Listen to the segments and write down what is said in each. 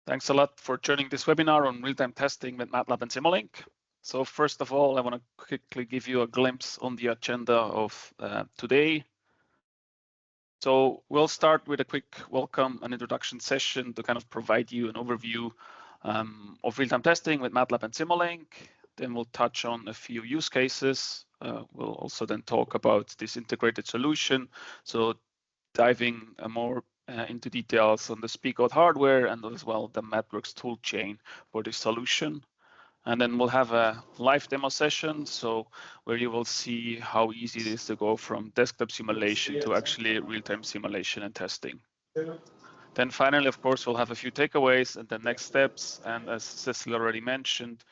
Thanks a lot for joining this webinar on real-time testing with MATLAB and Simulink. So first of all, I want to quickly give you a glimpse on the agenda of today. So we'll start with a quick welcome and introduction session to kind of provide you an overview of real-time testing with MATLAB and Simulink. Then we'll touch on a few use cases. We'll also then talk about this integrated solution. So diving more into details on the Speedgoat hardware and as well the MathWorks toolchain for this solution. And then we'll have a live demo session, so where you will see how easy it is to go from desktop simulation to actually real-time simulation and testing. Then finally, of course, we'll have a few takeaways and the next steps. And as Cecily already mentioned,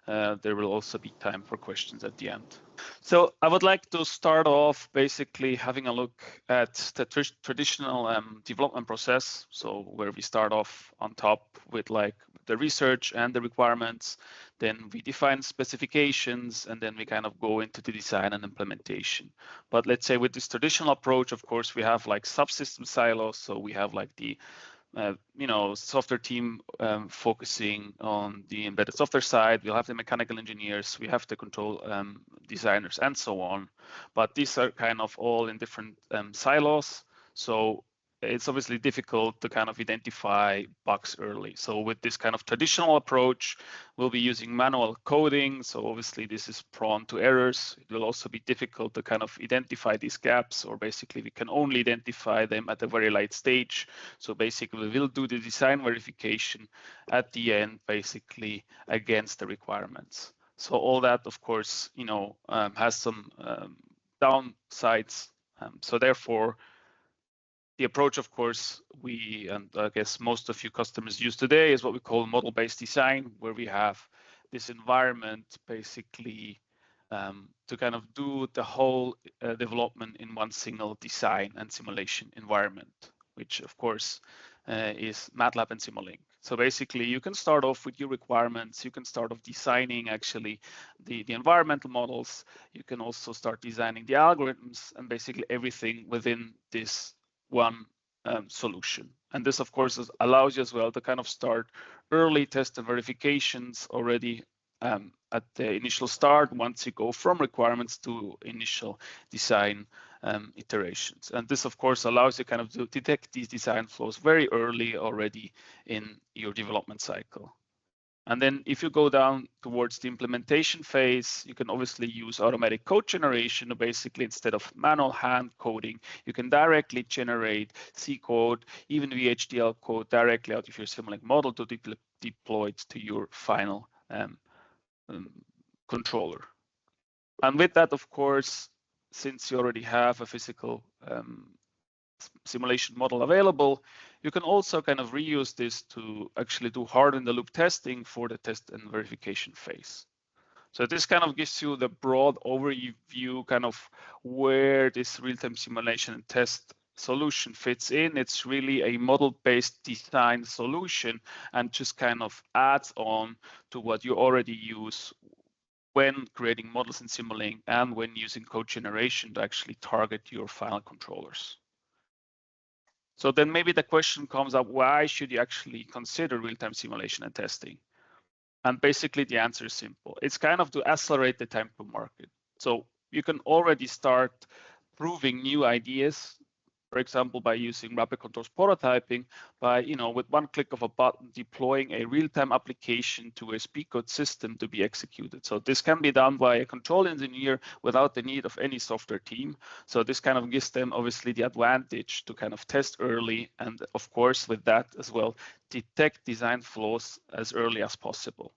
there will also be time for questions at the end. So I would like to start off basically having a look at the traditional development process. So where we start off on top with like the research and the requirements, then we define specifications, and then we kind of go into the design and implementation. But let's say with this traditional approach, of course, we have like subsystem silos. So we have like the software team focusing on the embedded software side. We'll have the mechanical engineers, we have the control designers, and so on. But these are kind of all in different silos. So it's obviously difficult to kind of identify bugs early. So with this kind of traditional approach, we'll be using manual coding. So obviously this is prone to errors. It will also be difficult to kind of identify these gaps, or basically we can only identify them at a very late stage. So basically we'll do the design verification at the end, basically against the requirements. So all that, of course, has some downsides. So therefore, the approach, of course, and I guess most of you customers use today is what we call model-based design, where we have this environment basically to kind of do the whole development in one single design and simulation environment, which of course is MATLAB and Simulink. So basically you can start off with your requirements, you can start off designing actually the environmental models, you can also start designing the algorithms and basically everything within this one solution. And this, of course, allows you as well to kind of start early test and verifications already at the initial start, once you go from requirements to initial design iterations. And this, of course, allows you kind of to detect these design flows very early already in your development cycle. And then if you go down towards the implementation phase, you can obviously use automatic code generation. Basically, instead of manual hand coding, you can directly generate C code, even VHDL code directly out of your Simulink model to deploy it to your final controller. And with that, of course, since you already have a physical simulation model available, you can also kind of reuse this to actually do harden the loop testing for the test and verification phase. So this kind of gives you the broad overview kind of where this real-time simulation and test solution fits in. It's really a model-based design solution and just kind of adds on to what you already use when creating models in Simulink and when using code generation to actually target your final controllers. So then maybe the question comes up, why should you actually consider real-time simulation and testing? And basically the answer is simple. It's kind of to accelerate the time to market. So you can already start proving new ideas, for example, by using rapid controls prototyping, by, with one click of a button, deploying a real-time application to a Speedgoat system to be executed. So this can be done by a control engineer without the need of any software team. So this kind of gives them obviously the advantage to kind of test early, and of course with that as well, detect design flaws as early as possible.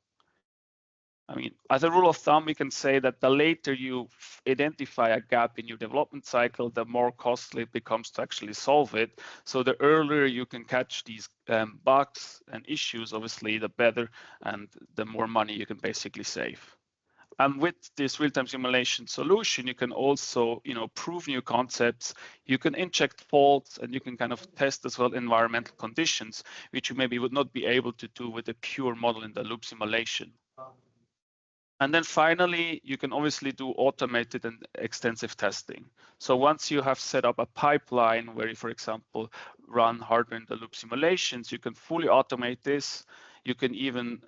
I mean, as a rule of thumb, we can say that the later you identify a gap in your development cycle, the more costly it becomes to actually solve it. So the earlier you can catch these bugs and issues, obviously, the better, and the more money you can basically save. And with this real-time simulation solution, you can also, prove new concepts. You can inject faults, and you can kind of test as well environmental conditions, which you maybe would not be able to do with a pure model in the loop simulation. And then finally, you can obviously do automated and extensive testing. So once you have set up a pipeline where you, for example, run hardware-in-the-loop simulations, you can fully automate this. You can even,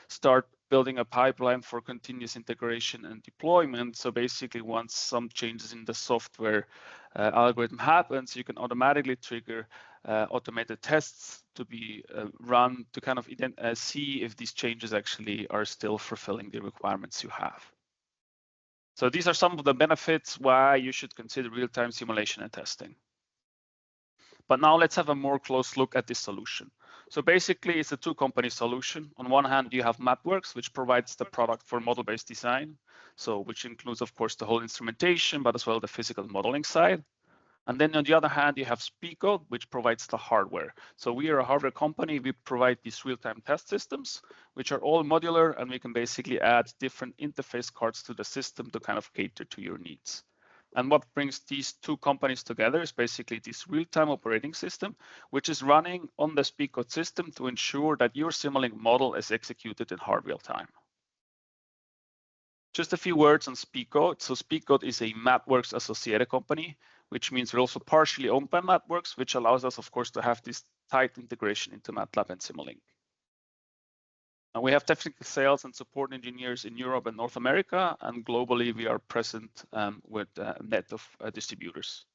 start building a pipeline for continuous integration and deployment. So basically, once some changes in the software algorithm happens, you can automatically trigger automated tests to be run to kind of see if these changes actually are still fulfilling the requirements you have. So these are some of the benefits why you should consider real-time simulation and testing. But now let's have a more close look at this solution. So basically, it's a two-company solution. On one hand, you have MathWorks, which provides the product for model-based design, so which includes, of course, the whole instrumentation, but as well the physical modeling side. And then on the other hand, you have Speedgoat, which provides the hardware. So we are a hardware company. We provide these real-time test systems, which are all modular, and we can basically add different interface cards to the system to kind of cater to your needs. And what brings these two companies together is basically this real-time operating system, which is running on the Speedgoat system to ensure that your Simulink model is executed in hard real time. Just a few words on Speedgoat. So Speedgoat is a MathWorks associated company, which means we're also partially owned by MathWorks, which allows us, of course, to have this tight integration into MATLAB and Simulink. And we have technical sales and support engineers in Europe and North America, and globally we are present with a net of distributors.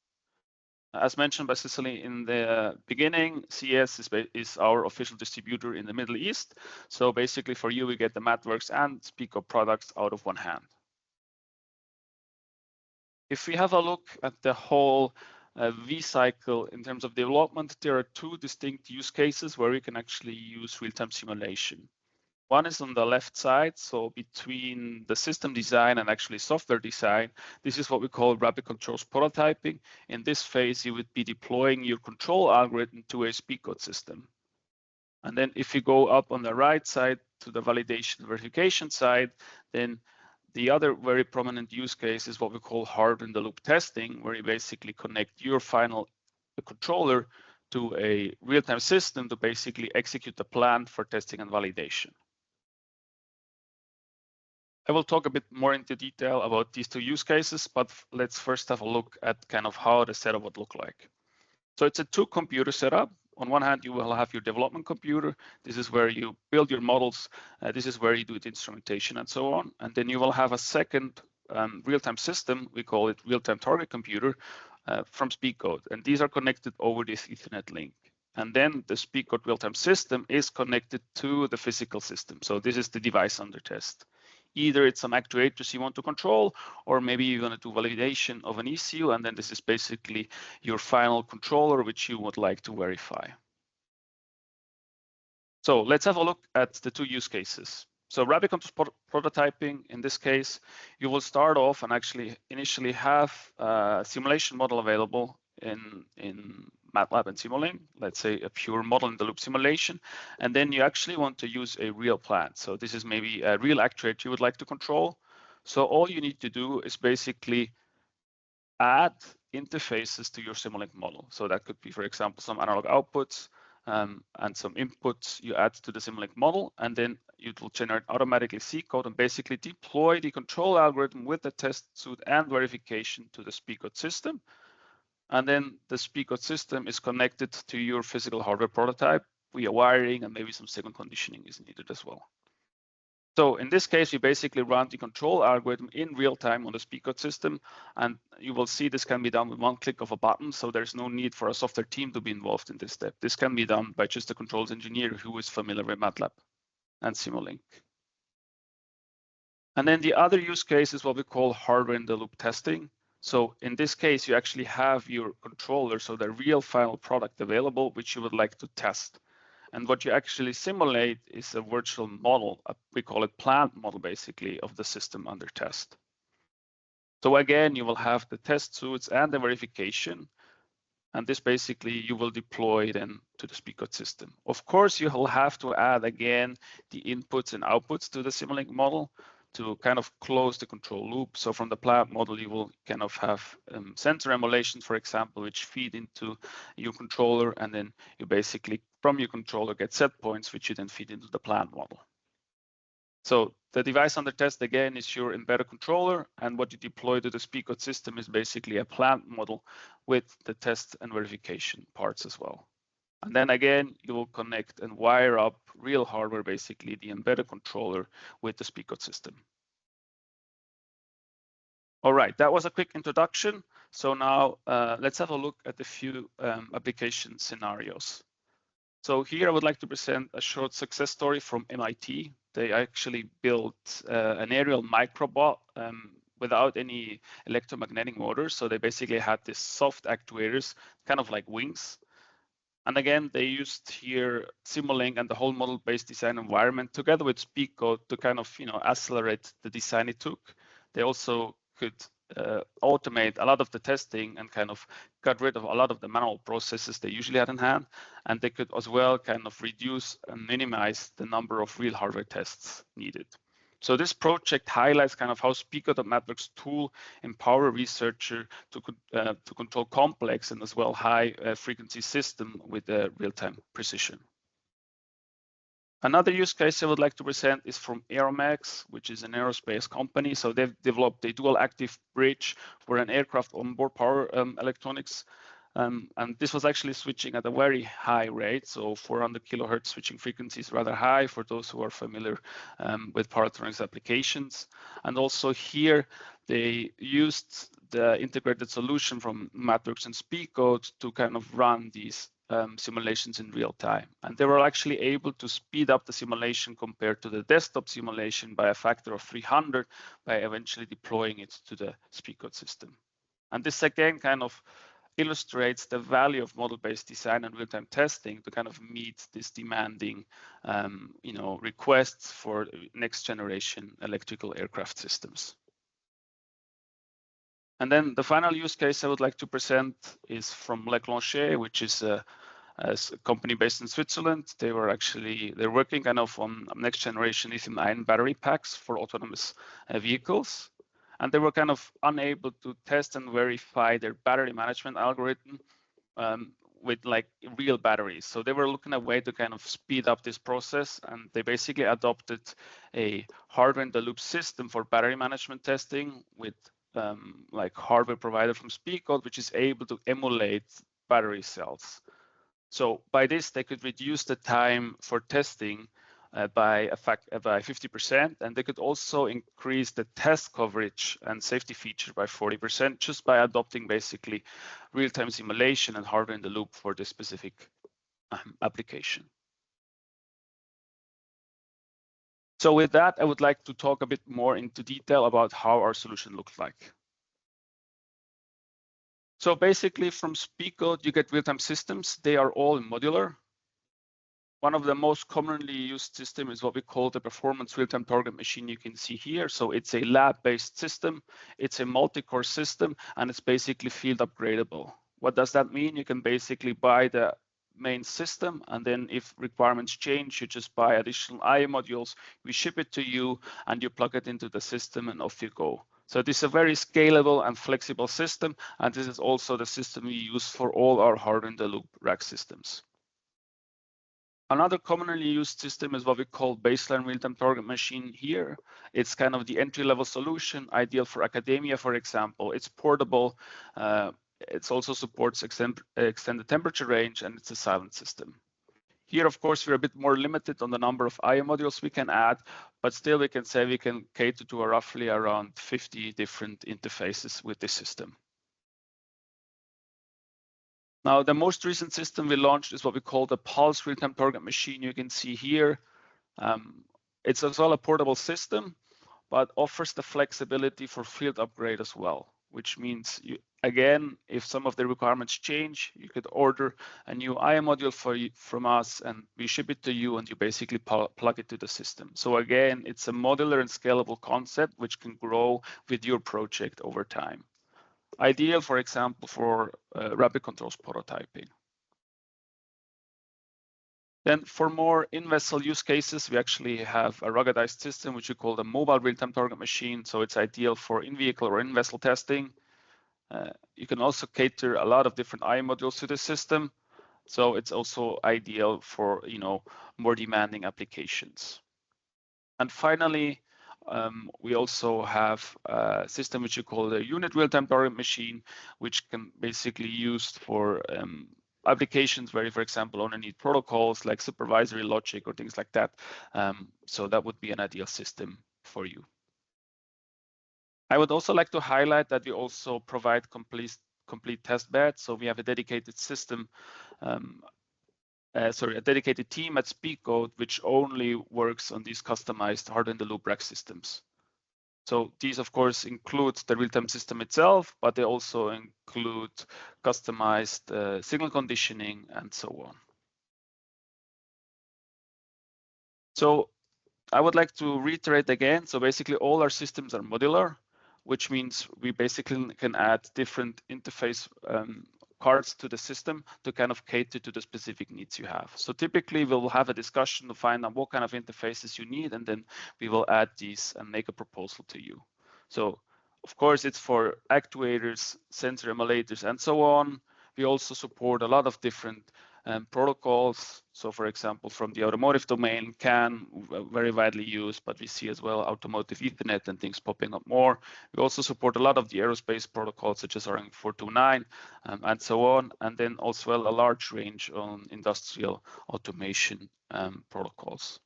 As mentioned by Cicely in the beginning, CES is our official distributor in the Middle East. So basically for you, we get the MathWorks and Speedgoat products out of one hand. If we have a look at the whole V-cycle in terms of development, there are two distinct use cases where we can actually use real-time simulation. One is on the left side, so between the system design and actually software design. This is what we call rapid controls prototyping. In this phase, you would be deploying your control algorithm to a Speedgoat system. And then if you go up on the right side to the validation verification side, then the other very prominent use case is what we call hardware-in-the-loop testing, where you basically connect your final controller to a real-time system to basically execute the plan for testing and validation. I will talk a bit more into detail about these two use cases, but let's first have a look at kind of how the setup would look like. So it's a two-computer setup. On one hand, you will have your development computer. This is where you build your models. This is where you do the instrumentation and so on. And then you will have a second real-time system. We call it real-time target computer from Speedgoat. And these are connected over this Ethernet link. And then the Speedgoat real-time system is connected to the physical system. So this is the device under test. Either it's some actuators you want to control, or maybe you want to do validation of an ECU, and then this is basically your final controller, which you would like to verify. So let's have a look at the two use cases. So rapid controls prototyping, in this case, you will start off and actually initially have a simulation model available in MATLAB and Simulink, let's say a pure model-in-the-loop simulation, and then you actually want to use a real plant. So this is maybe a real actuator you would like to control. So all you need to do is basically add interfaces to your Simulink model. So that could be, for example, some analog outputs and some inputs you add to the Simulink model, and then it will generate automatically C code and basically deploy the control algorithm with the test suite and verification to the Speedgoat system. And then the Speedgoat system is connected to your physical hardware prototype via wiring, and maybe some signal conditioning is needed as well. So in this case, we basically run the control algorithm in real time on the Speedgoat system, and you will see this can be done with one click of a button. So there's no need for a software team to be involved in this step. This can be done by just a controls engineer who is familiar with MATLAB and Simulink. And then the other use case is what we call hardware-in-the-loop testing. So in this case, you actually have your controller, so the real final product available, which you would like to test. And what you actually simulate is a virtual model. We call it plant model, basically, of the system under test. So again, you will have the test suites and the verification. And this basically you will deploy then to the Speedgoat system. Of course, you will have to add again the inputs and outputs to the Simulink model to kind of close the control loop. So from the plant model, you will kind of have sensor emulations, for example, which feed into your controller, and then you basically from your controller get set points, which you then feed into the plant model. So the device under test again is your embedded controller, and what you deploy to the Speedgoat system is basically a plant model with the test and verification parts as well. And then again, you will connect and wire up real hardware, basically the embedded controller with the Speedgoat system. All right, that was a quick introduction. So now let's have a look at a few application scenarios. So here I would like to present a short success story from MIT. They actually built an aerial microbot without any electromagnetic motors. So they basically had these soft actuators, kind of like wings. And again, they used here Simulink and the whole model-based design environment together with Speedgoat to kind of accelerate the design it took. They also could automate a lot of the testing and kind of got rid of a lot of the manual processes they usually had in hand. And they could as well kind of reduce and minimize the number of real hardware tests needed. So this project highlights kind of how Speedgoat.MATLAB's tool empower a researcher to control complex and as well high frequency system with real-time precision. Another use case I would like to present is from Aeromax, which is an aerospace company. So they've developed a dual active bridge for an aircraft onboard power electronics. And this was actually switching at a very high rate. So 400 kilohertz switching frequency is rather high for those who are familiar with power electronics applications. And also here, they used the integrated solution from MATLAB and Speedgoat to kind of run these simulations in real time. And they were actually able to speed up the simulation compared to the desktop simulation by a factor of 300 by eventually deploying it to the Speedgoat system. And this again kind of illustrates the value of model-based design and real-time testing to kind of meet this demanding requests for next generation electrical aircraft systems. And then the final use case I would like to present is from Leclanché, which is a company based in Switzerland. They're working kind of on next generation lithium-ion battery packs for autonomous vehicles. And they were kind of unable to test and verify their battery management algorithm with like real batteries. So they were looking at a way to kind of speed up this process, and they basically adopted a hardware-in-the-loop system for battery management testing with like hardware provider from Speedgoat, which is able to emulate battery cells. So by this, they could reduce the time for testing by 50%, and they could also increase the test coverage and safety feature by 40% just by adopting basically real-time simulation and hardware in the loop for this specific application. So with that, I would like to talk a bit more into detail about how our solution looks like. So basically from Speedgoat, you get real-time systems. They are all modular. One of the most commonly used system is what we call the performance real-time target machine you can see here. So it's a lab-based system. It's a multi-core system, and it's basically field upgradable. What does that mean? You can basically buy the main system, and then if requirements change, you just buy additional I/O modules. We ship it to you, and you plug it into the system, and off you go. So this is a very scalable and flexible system, and this is also the system we use for all our hardware-in-the-loop rack systems. Another commonly used system is what we call baseline real-time target machine here. It's kind of the entry-level solution, ideal for academia, for example. It's portable. It also supports extended temperature range, and it's a silent system. Here, of course, we're a bit more limited on the number of I/O modules we can add, but still we can say we can cater to roughly around 50 different interfaces with this system. Now, the most recent system we launched is what we call the Pulse real-time target machine. You can see here. It's as well a portable system, but offers the flexibility for field upgrade as well, which means, again, if some of the requirements change, you could order a new I/O module from us, and we ship it to you, and you basically plug it to the system. So again, it's a modular and scalable concept, which can grow with your project over time. Ideal, for example, for rapid controls prototyping. Then for more in-vessel use cases, we actually have a ruggedized system, which we call the mobile real-time target machine. So it's ideal for in-vehicle or in-vessel testing. You can also cater a lot of different I/O modules to the system. So it's also ideal for more demanding applications. And finally, we also have a system which we call the unit real-time target machine, which can basically used for applications where you, for example, only need protocols like supervisory logic or things like that. So that would be an ideal system for you. I would also like to highlight that we also provide complete test beds. So we have a dedicated system, a dedicated team at Speedgoat, which only works on these customized hardware-in-the-loop rack systems. So these, of course, include the real-time system itself, but they also include customized signal conditioning and so on. So I would like to reiterate again. So basically, all our systems are modular, which means we basically can add different interface cards to the system to kind of cater to the specific needs you have. So typically, we'll have a discussion to find out what kind of interfaces you need, and then we will add these and make a proposal to you. So of course, it's for actuators, sensor emulators, and so on. We also support a lot of different protocols. So for example, from the automotive domain, CAN, very widely used, but we see as well automotive Ethernet and things popping up more. We also support a lot of the aerospace protocols, such as RN429 and so on. And then also a large range on industrial automation protocols.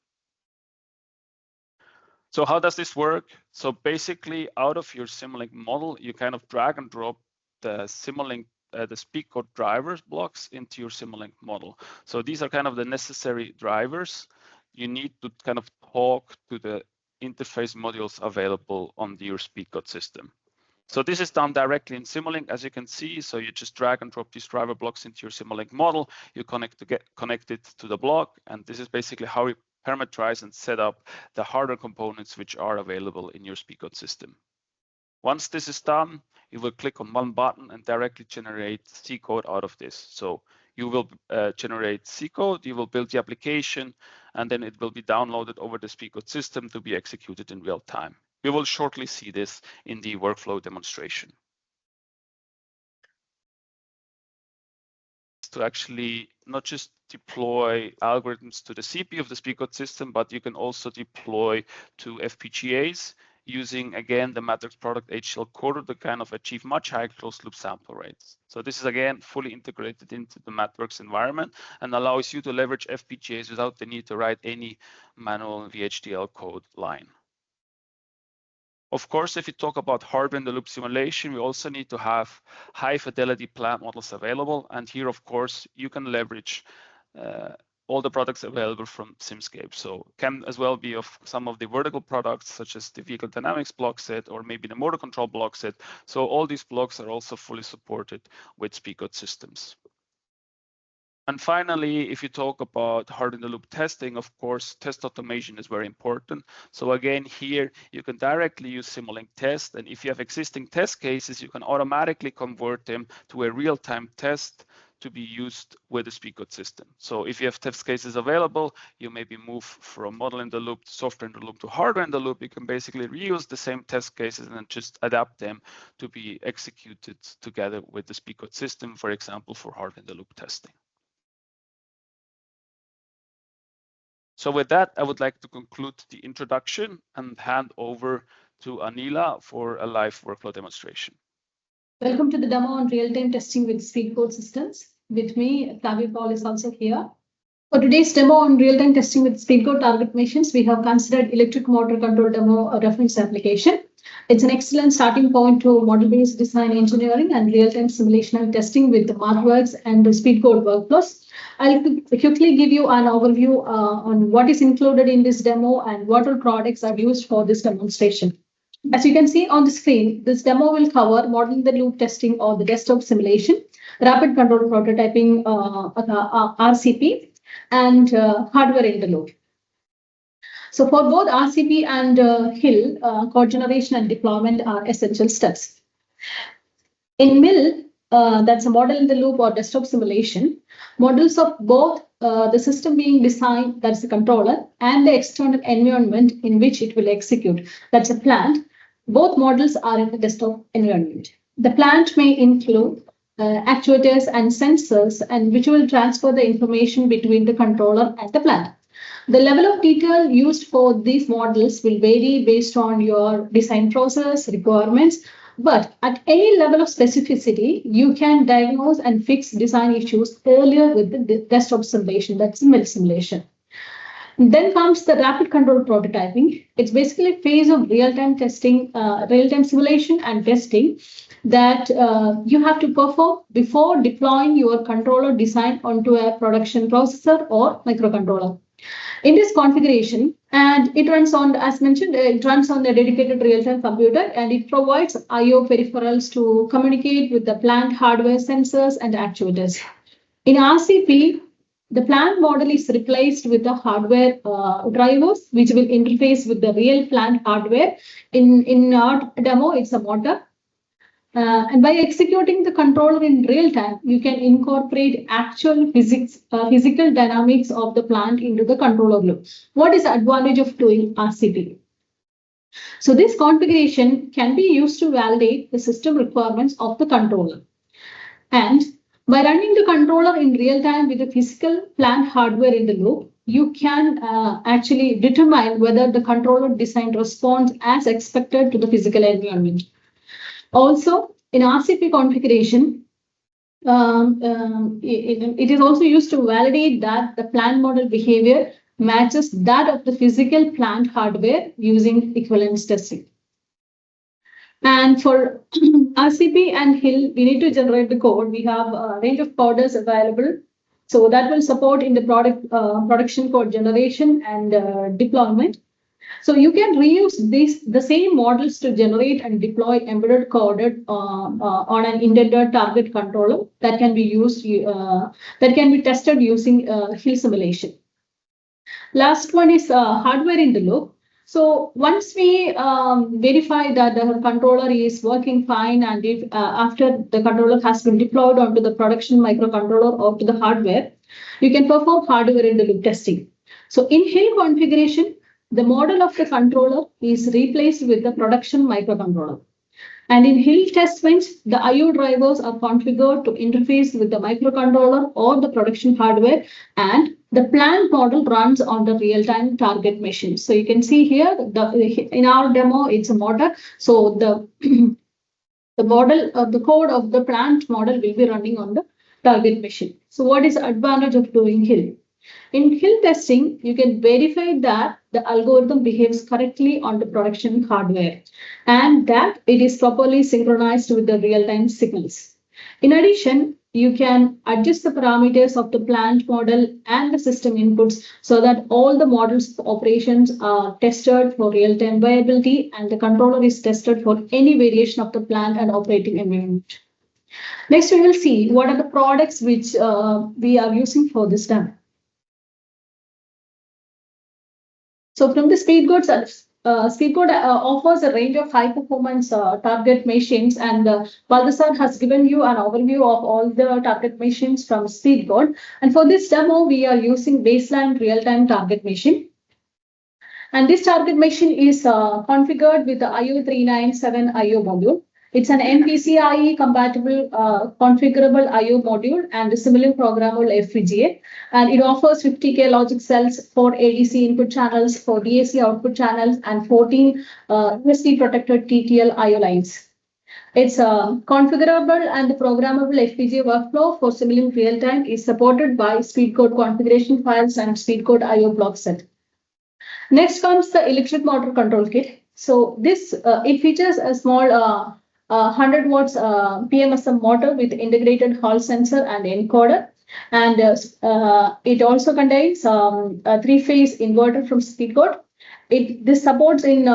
So how does this work? So basically, out of your Simulink model, you kind of drag and drop the Simulink, the Speedgoat drivers blocks into your Simulink model. So these are kind of the necessary drivers. You need to kind of talk to the interface modules available on your Speedgoat system. So this is done directly in Simulink, as you can see. So you just drag and drop these driver blocks into your Simulink model. You get connected to the block, and this is basically how we parameterize and set up the hardware components which are available in your Speedgoat system. Once this is done, you will click on one button and directly generate C code out of this. So you will generate C code, you will build the application, and then it will be downloaded over the Speedgoat system to be executed in real time. We will shortly see this in the workflow demonstration. To actually not just deploy algorithms to the CPU of the Speedgoat system, but you can also deploy to FPGAs using, again, the MATLAB product HCL coder to kind of achieve much higher closed loop sample rates. So this is, again, fully integrated into the MathWorks environment and allows you to leverage FPGAs without the need to write any manual VHDL code line. Of course, if you talk about hardware-in-the-loop simulation, we also need to have high-fidelity plant models available. And here, of course, you can leverage all the products available from Simscape. So can as well be of some of the vertical products, such as the vehicle dynamics block set or maybe the motor control block set. So all these blocks are also fully supported with Speedgoat systems. And finally, if you talk about hardware-in-the-loop testing, of course, test automation is very important. So again, here you can directly use Simulink test. And if you have existing test cases, you can automatically convert them to a real-time test to be used with the Speedgoat system. So if you have test cases available, you maybe move from model-in-the-loop to software-in-the-loop to hardware-in-the-loop. You can basically reuse the same test cases and then just adapt them to be executed together with the Speedgoat system, for example, for hardware-in-the-loop testing. So with that, I would like to conclude the introduction and hand over to Anila for a live workflow demonstration. Welcome to the demo on real-time testing with Speedgoat systems. With me, Flavio Paul is also here. For today's demo on real-time testing with Speedgoat target machines, we have considered electric motor control demo reference application. It's an excellent starting point to model-based design engineering and real-time simulation and testing with the MathWorks and the Speedgoat workflows. I'll quickly give you an overview on what is included in this demo and what all products are used for this demonstration. As you can see on the screen, this demo will cover model-in-the-loop testing or the desktop simulation, rapid control prototyping, RCP, and hardware-in-the-loop. So for both RCP and HIL, code generation and deployment are essential steps. In MIL, that's a model-in-the-loop or desktop simulation, models of both the system being designed, that's the controller, and the external environment in which it will execute, that's a plant. Both models are in the desktop environment. The plant may include actuators and sensors, and which will transfer the information between the controller and the plant. The level of detail used for these models will vary based on your design process, requirements, but at any level of specificity, you can diagnose and fix design issues earlier with the test observation, that's MIL simulation. Then comes the rapid control prototyping. It's basically a phase of real-time testing, real-time simulation and testing that you have to perform before deploying your controller design onto a production processor or microcontroller. In this configuration, and it runs on, as mentioned, it runs on a dedicated real-time computer, and it provides I/O peripherals to communicate with the plant hardware sensors and actuators. In RCP, the plant model is replaced with the hardware drivers, which will interface with the real plant hardware. In our demo, it's a motor. And by executing the controller in real time, you can incorporate actual physical dynamics of the plant into the controller loop. What is the advantage of doing RCP? So this configuration can be used to validate the system requirements of the controller. And by running the controller in real time with the physical plant hardware in the loop, you can actually determine whether the controller design responds as expected to the physical environment. Also, in RCP configuration, it is also used to validate that the plant model behavior matches that of the physical plant hardware using equivalence testing. And for RCP and HIL, we need to generate the code. We have a range of coders available. So that will support in the production code generation and deployment. So you can reuse the same models to generate and deploy embedded code on an intended target controller that can be used, that can be tested using HIL simulation. Last one is hardware in the loop. So once we verify that the controller is working fine, and if after the controller has been deployed onto the production microcontroller or to the hardware, you can perform hardware in the loop testing. So in HIL configuration, the model of the controller is replaced with the production microcontroller. And in HIL test bench, the I/O drivers are configured to interface with the microcontroller or the production hardware, and the plant model runs on the real-time target machine. So you can see here, in our demo, it's a motor. So the model of the code of the plant model will be running on the target machine. So what is the advantage of doing HIL? In HIL testing, you can verify that the algorithm behaves correctly on the production hardware and that it is properly synchronized with the real-time signals. In addition, you can adjust the parameters of the plant model and the system inputs so that all the model's operations are tested for real-time viability, and the controller is tested for any variation of the plant and operating environment. Next, we will see what are the products which we are using for this demo. So from the Speedgoat, Speedgoat offers a range of high-performance target machines, and Baldassar has given you an overview of all the target machines from Speedgoat. And for this demo, we are using baseline real-time target machine. And this target machine is configured with the IO397 IO module. It's an NPCIe compatible configurable IO module and a Simulink programmable FPGA. And it offers 50K logic cells, 4 ADC input channels, 4 DAC output channels, and 14 USB protected TTL IO lines. It's configurable, and the programmable FPGA workflow for Simulink real-time is supported by Speedgoat configuration files and Speedgoat IO block set. Next comes the electric motor control kit. So this it features a small 100 watts PMSM motor with integrated Hall sensor and encoder, and it also contains a 3-phase inverter from Speedgoat. This supports in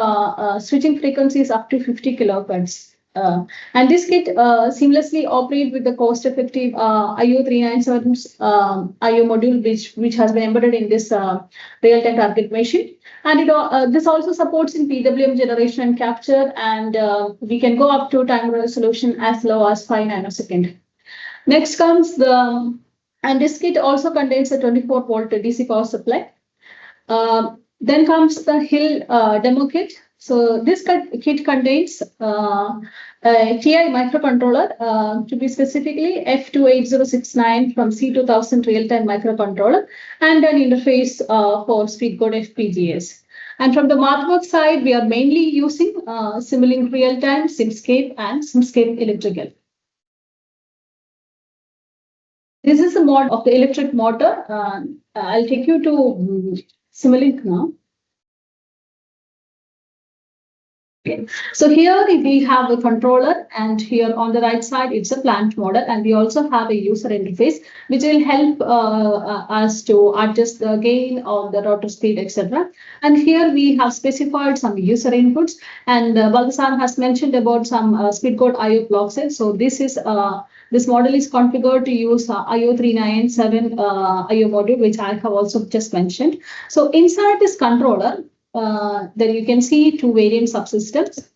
switching frequencies up to 50 kilohertz. And this kit seamlessly operates with the cost-effective IO397 IO module, which has been embedded in this real-time target machine. And this also supports in PWM generation and capture, and we can go up to time resolution as low as 5 nanoseconds. Next comes and this kit also contains a 24-volt DC power supply. Then comes the HIL demo kit. So this kit contains a TI microcontroller, to be specifically F28069 from C2000 real-time microcontroller, and an interface for Speedgoat FPGAs. And from the MATLAB side, we are mainly using Simulink real-time, Simscape, and Simscape electrical. This is a mod of the electric motor. I'll take you to Simulink now. Okay. So here we have a controller, and here on the right side it's a plant model, and we also have a user interface which will help us to adjust the gain or the rotor speed, etc. And here we have specified some user inputs, and Balthasar has mentioned about some Speedgoat IO blocks. So this model is configured to use IO397 IO module, which I have also just mentioned. So inside this controller, then you can see two variant subsystems.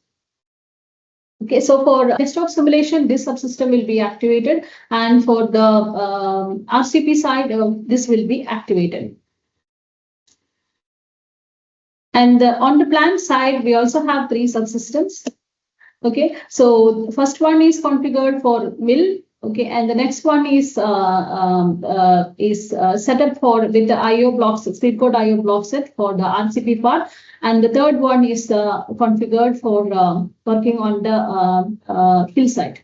Okay, so for desktop simulation, this subsystem will be activated, and for the RCP side, this will be activated. And on the plant side, we also have three subsystems. Okay, so the first one is configured for mill. Okay, and the next one is set up for with the IO blocks, Speedgoat IO block set for the RCP part, and the third one is configured for working on the hill side.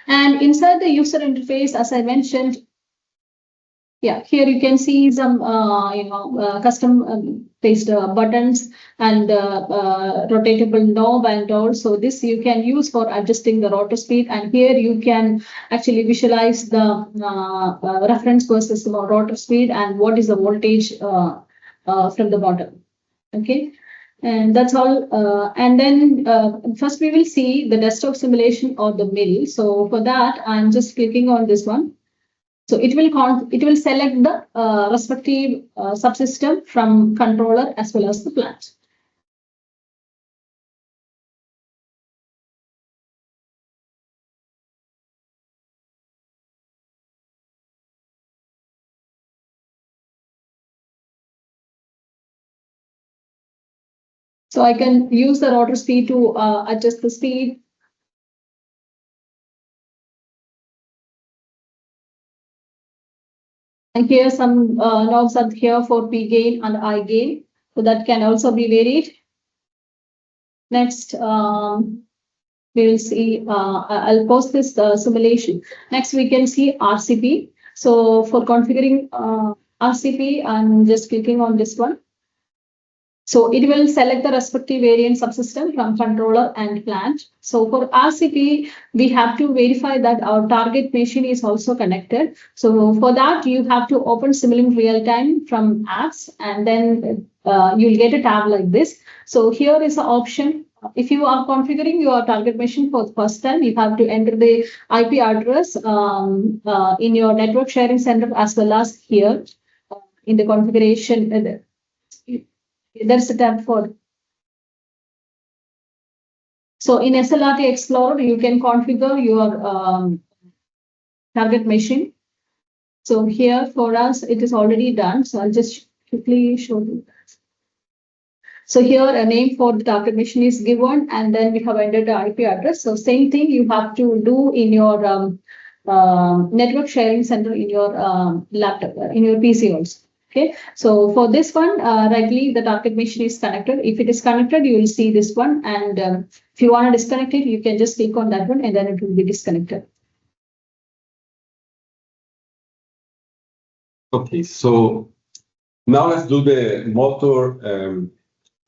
And inside the user interface, as I mentioned, yeah, here you can see some custom placed buttons and rotatable knob, and also this you can use for adjusting the rotor speed. And here you can actually visualize the reference versus rotor speed and what is the voltage from the motor. Okay, and that's all. And then first we will see the desktop simulation of the mill. So for that, I'm just clicking on this one. So it will select the respective subsystem from controller as well as the plant. So I can use the rotor speed to adjust the speed. And here some knobs are here for P gain and I gain. So that can also be varied. Next, we will see, I'll post this simulation. Next, we can see RCP. So for configuring RCP, I'm just clicking on this one. So it will select the respective variant subsystem from controller and plant. So for RCP, we have to verify that our target machine is also connected. So for that, you have to open Simulink real time from apps, and then you'll get a tab like this. So here is the option. If you are configuring your target machine for the first time, you have to enter the IP address in your network sharing center as well as here in the configuration. There's a tab for. So in SLRT Explorer, you can configure your target machine. So here for us, it is already done. So I'll just quickly show you that. So here a name for the target machine is given, and then we have entered the IP address. So same thing you have to do in your network sharing center in your laptop, in your PC also. Okay, so for this one, rightly the target machine is connected. If it is connected, you will see this one, and if you want to disconnect it, you can just click on that one, and then it will be disconnected. Okay, so now let's do the motor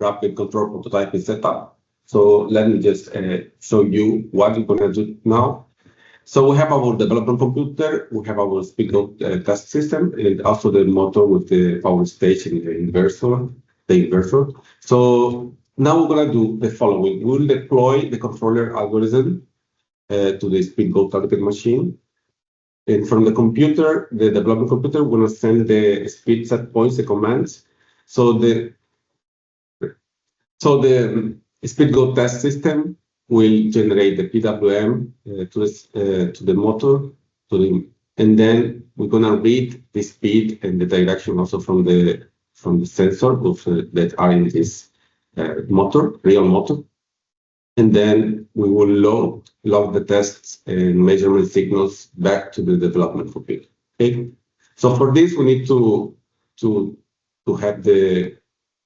rapid control prototyping setup. So let me just show you what we're going to do now. So we have our development computer, we have our Speedgoat test system, and also the motor with the power stage and the inverter. So now we're going to do the following. We'll deploy the controller algorithm to the Speedgoat target machine. And from the computer, the development computer, we're going to send the speed set points, the commands. So the Speedgoat test system will generate the PWM to the motor, and then we're gonna read the speed and the direction also from the sensor that are in this real motor. And then we will log the tests and measurement signals back to the development computer. Okay. So for this, we need to have the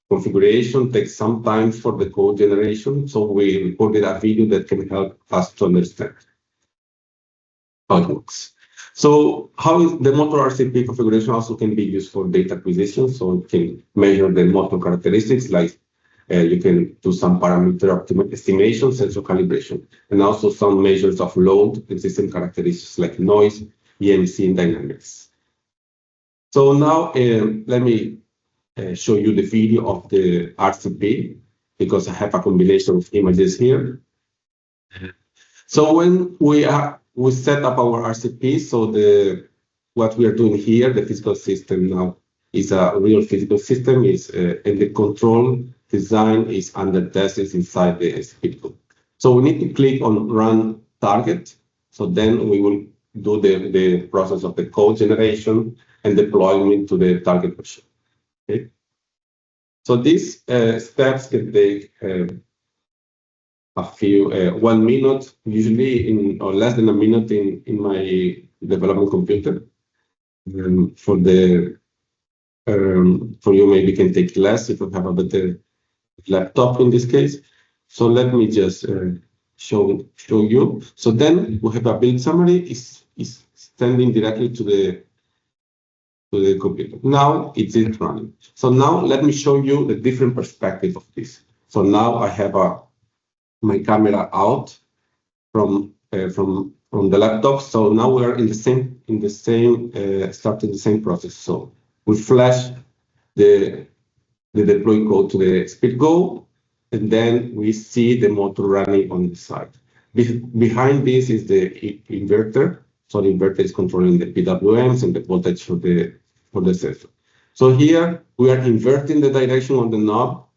configuration, take some time for the code generation. So we recorded a video that can help us to understand how it works. So how is the motor RCP configuration also can be used for data acquisition. So it can measure the motor characteristics, like you can do some parameter estimation, sensor calibration, and also some measures of load and system characteristics like noise, EMC, and dynamics. So now let me show you the video of the RCP, because I have a combination of images here. So when we set up our RCP, so what we are doing here, the physical system now is a real physical system, and the control design is under test, is inside the Speedgoat. So we need to click on Run Target. So then we will do the process of the code generation and deployment to the target machine. Okay. So these steps can take a few 1 minute, usually or less than a minute in my development computer. For you, maybe can take less if you have a better laptop in this case. So let me just show you. So then we have a build summary is sending directly to the computer. Now it is running. So now let me show you the different perspective of this. So now I have my camera out from the laptop. So now we are starting the same process. So we flash the deploy code to the Speedgoat, and then we see the motor running on the side. Behind this is the inverter. So the inverter is controlling the PWMs and the voltage for the sensor. So here we are inverting the direction on the knob.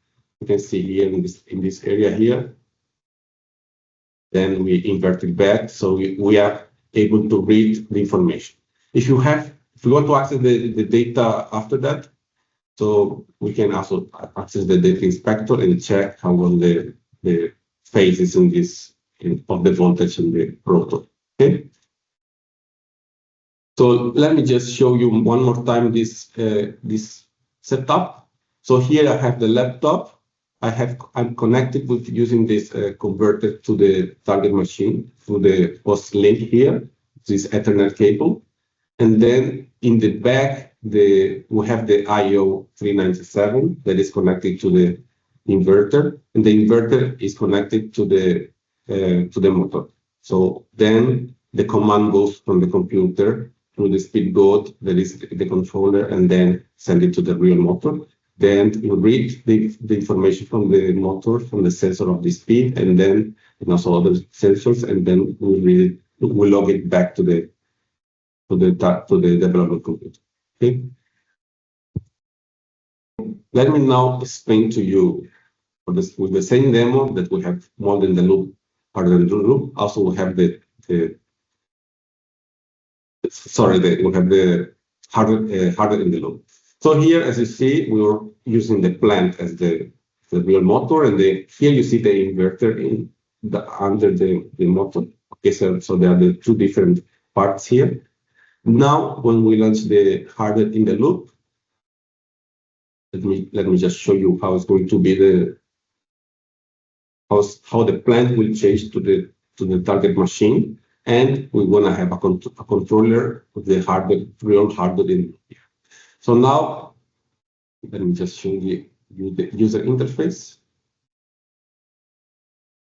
You can see here in this area here. Then we invert it back, so we are able to read the information. If you want to access the data after that, so we can also access the data inspector and check how well the phases of the voltage in the rotor. Okay. So let me just show you one more time this setup. So here I have the laptop. I'm connected with using this converter to the target machine through the post link here, this Ethernet cable. And then in the back, we have the IO 397 that is connected to the inverter, and the inverter is connected to the motor. So then the command goes from the computer through the Speedgoat, that is the controller, and then send it to the real motor. Then you read the information from the motor, from the sensor of the speed, and then also other sensors, and then we log it back to the development computer. Okay. Let me now explain to you with the same demo that we have more than the loop, harder than the loop. Also, we have the harder in the loop. So here, as you see, we are using the plant as the real motor, and here you see the inverter under the motor. Okay, so there are the two different parts here. Now, when we launch the harder in the loop, let me just show you how it's going to be how the plant will change to the target machine, and we want to have a controller with the real hardware in here. So now, let me just show you the user interface.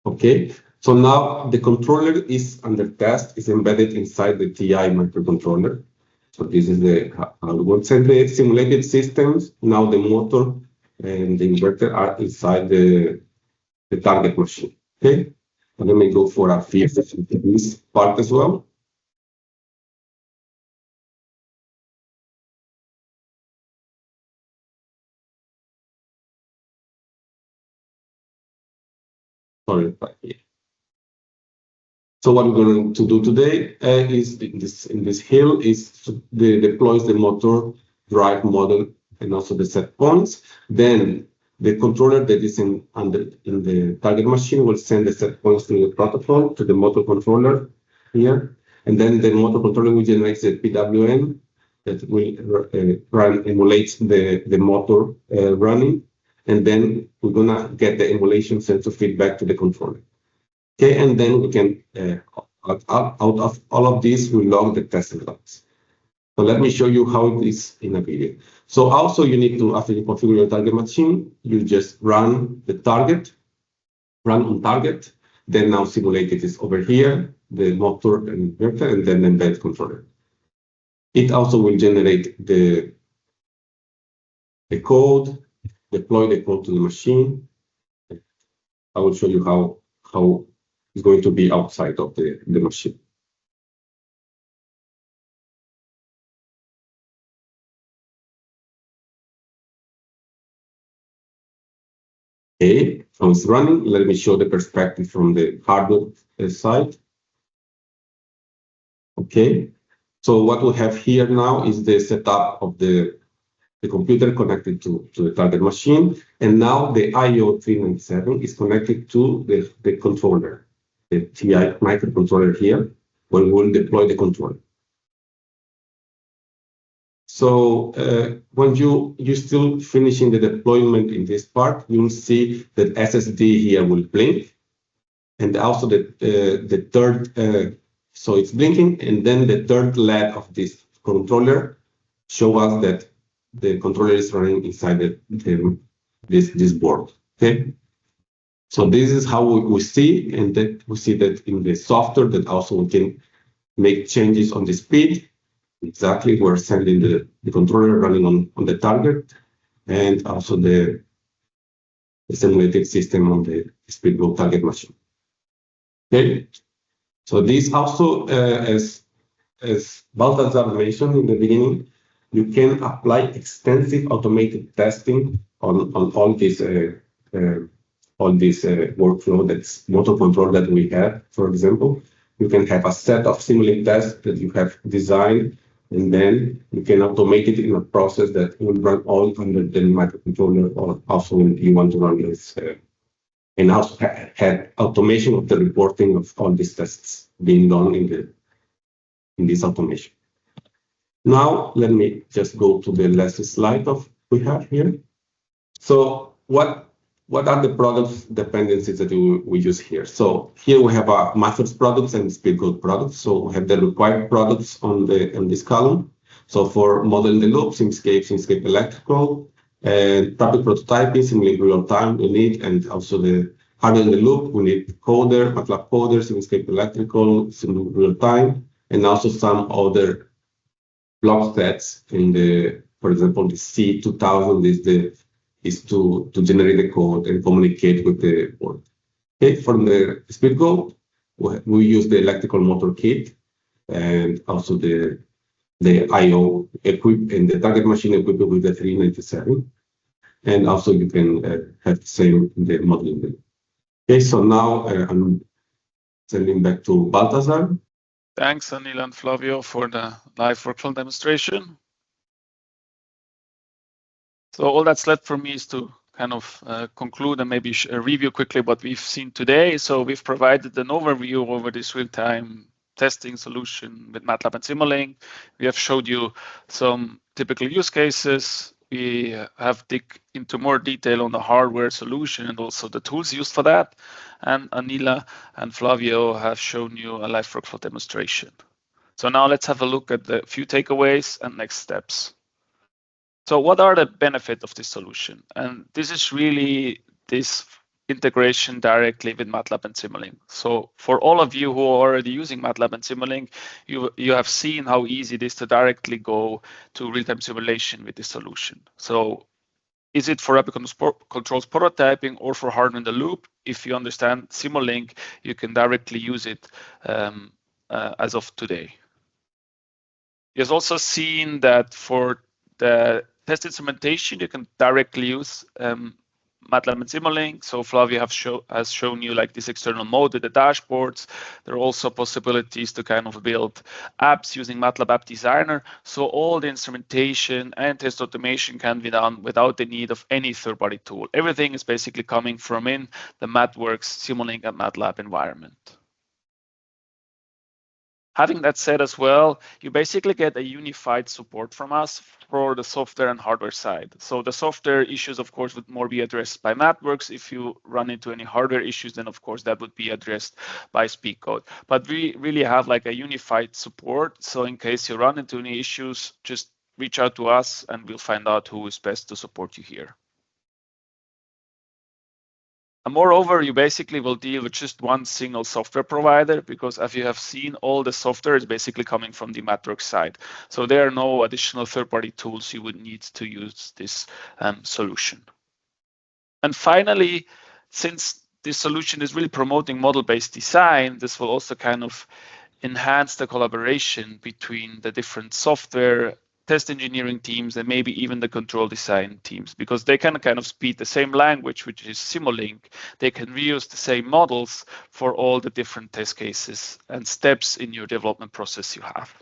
Okay, so now the controller is under test, is embedded inside the TI microcontroller. So this is how it works. And the simulated systems, now the motor and the inverter are inside the target machine. Okay, and let me go for a VFX into this part as well. Sorry, so what we're going to do today is in this hill is deploys the motor drive model and also the set points. Then the controller that is in the target machine will send the set points to the protocol, to the motor controller here. And then the motor controller will generate the PWM that will emulate the motor running. And then we're gonna get the emulation sensor feedback to the controller. Okay, and then we can, out of all of this, we log the testing logs. So let me show you how it is in a video. So also you need to, after you configure your target machine, you just run the target, run on target, then now simulate it is over here, the motor and inverter, and then embed controller. It also will generate the code, deploy the code to the machine. I will show you how it's going to be outside of the machine. Okay, so it's running. Let me show the perspective from the hardware side. Okay, so what we have here now is the setup of the computer connected to the target machine. And now the IO397 is connected to the controller, the TI microcontroller here, where we'll deploy the controller. So when you're still finishing the deployment in this part, you'll see that SSD here will blink. And also the third, so it's blinking, and then the third LED of this controller show us that the controller is running inside this board. Okay, so this is how we see, and that we see that in the software that also we can make changes on the speed. Exactly, we're sending the controller running on the target, and also the simulated system on the Speedgoat target machine. Okay, so this also, as Balthazar mentioned in the beginning, you can apply extensive automated testing on all this workflow that's motor control that we have. For example, you can have a set of Simulink tests that you have designed, and then you can automate it in a process that will run all under the microcontroller, or also when you want to run this, and also have automation of the reporting of all these tests being done in this automation. Now, let me just go to the last slide we have here. So what are the products dependencies that we use here? So here we have our methods products and Speedgoat products. So we have the required products on this column. So for modeling the loop, Simscape electrical, and rapid prototyping, Simulink real time we need, and also the hardware in the loop, we need coder, MATLAB coder, Simscape electrical, Simulink real time, and also some other block sets in the, for example, the C2000 is to generate the code and communicate with the board. Okay, from the Speedgoat, we use the electrical motor kit and also the I/O equipped and the target machine equipped with the 397. And also you can have the same in the modeling. Okay, so now I'm sending back to Balthazar. Thanks, Anil and Flavio, for the live workflow demonstration. So all that's left for me is to kind of conclude and maybe review quickly what we've seen today. So we've provided an overview over this real-time testing solution with MATLAB and Simulink. We have showed you some typical use cases. We have dig into more detail on the hardware solution and also the tools used for that. And Anila and Flavio have shown you a live workflow demonstration. So now let's have a look at the few takeaways and next steps. So what are the benefits of this solution? And this is really this integration directly with MATLAB and Simulink. So for all of you who are already using MATLAB and Simulink, you have seen how easy it is to directly go to real-time simulation with this solution. So is it for rapid controls prototyping or for hardware in the loop? If you understand Simulink, you can directly use it as of today. You've also seen that for the test instrumentation, you can directly use MATLAB and Simulink. So Flavio has shown you like this external mode with the dashboards. There are also possibilities to kind of build apps using MATLAB App Designer. So all the instrumentation and test automation can be done without the need of any third-party tool. Everything is basically coming from in the MathWorks Simulink and MATLAB environment. Having that said as well, you basically get a unified support from us for the software and hardware side. So the software issues, of course, would more be addressed by MathWorks. If you run into any hardware issues, then of course that would be addressed by Speedgoat. But we really have like a unified support. So in case you run into any issues, just reach out to us and we'll find out who is best to support you here. And moreover, you basically will deal with just one single software provider, because as you have seen, all the software is basically coming from the MathWorks side. So there are no additional third-party tools you would need to use this solution. And finally, since this solution is really promoting model-based design, this will also kind of enhance the collaboration between the different software test engineering teams and maybe even the control design teams, because they can kind of speak the same language, which is Simulink. They can reuse the same models for all the different test cases and steps in your development process you have.